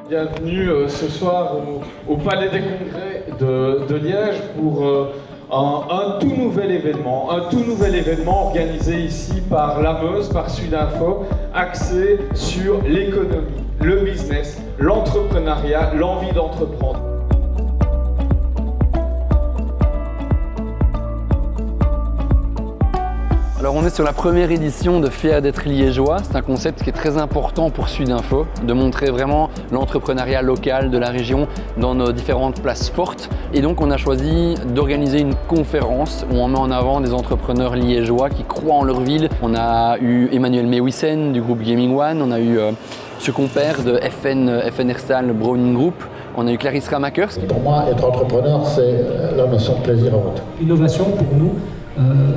Bienvenue ce soir au Palais des Congrès de Liège pour un tout nouvel événement organisé ici par la Meuse, par Sudinfo, axé sur l'économie, le business, l'entrepreneuriat, l'envie d'entreprendre. Alors on est sur la première édition de Fier d'être liégeois. C'est un concept qui est très important pour Sudinfo, de montrer vraiment l'entrepreneuriat local de la région dans nos différentes places fortes. Et donc on a choisi d'organiser une conférence où on met en avant des entrepreneurs liégeois qui croient en leur ville. On a eu Emmanuel Mewissen du groupe Gaming One, on a eu M. Compère de FN Herstal Browning Group, on a eu Clarisse Ramakers. Pour moi, être entrepreneur, c'est la notion de plaisir avant tout. L'innovation, pour nous,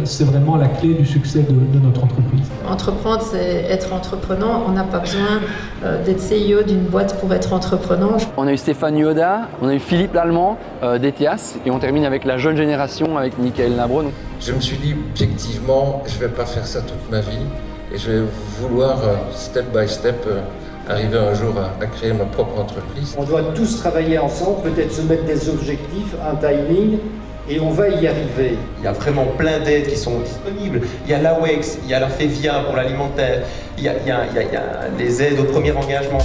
c'est vraiment la clé du succès de notre entreprise. Entreprendre, c'est être entreprenant. On n'a pas besoin d'être CEO d'une boîte pour être entreprenant. On a eu Stéphane Yoda, on a eu Philippe Lallemand d'Etias et on termine avec la jeune génération avec Michael Labro. Je me suis dit, objectivement, je ne vais pas faire ça toute ma vie et je vais vouloir, step by step, arriver un jour à créer ma propre entreprise. On doit tous travailler ensemble, peut-être se mettre des objectifs, un timing, et on va y arriver. Il y a vraiment plein d'aides qui sont disponibles. Il y a l'AWEX, il y a la FEVIA pour l'alimentaire, il y a les aides au premier engagement.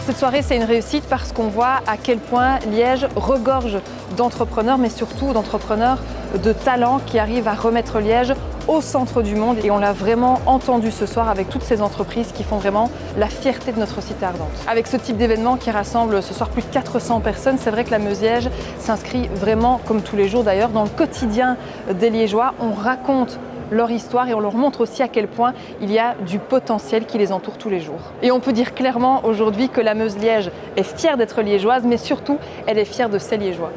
Cette soirée, c'est une réussite parce qu'on voit à quel point Liège regorge d'entrepreneurs, mais surtout d'entrepreneurs de talent qui arrivent à remettre Liège au centre du monde. Et on l'a vraiment entendu ce soir avec toutes ces entreprises qui font vraiment la fierté de notre cité ardente. Avec ce type d'événement qui rassemble ce soir plus de 400 personnes, c'est vrai que la Meuse-Liège s'inscrit vraiment, comme tous les jours d'ailleurs, dans le quotidien des Liégeois. On raconte leur histoire et on leur montre aussi à quel point il y a du potentiel qui les entoure tous les jours. Et on peut dire clairement aujourd'hui que la Meuse-Liège est fière d'être liégeoise, mais surtout, elle est fière de ses Liégeois.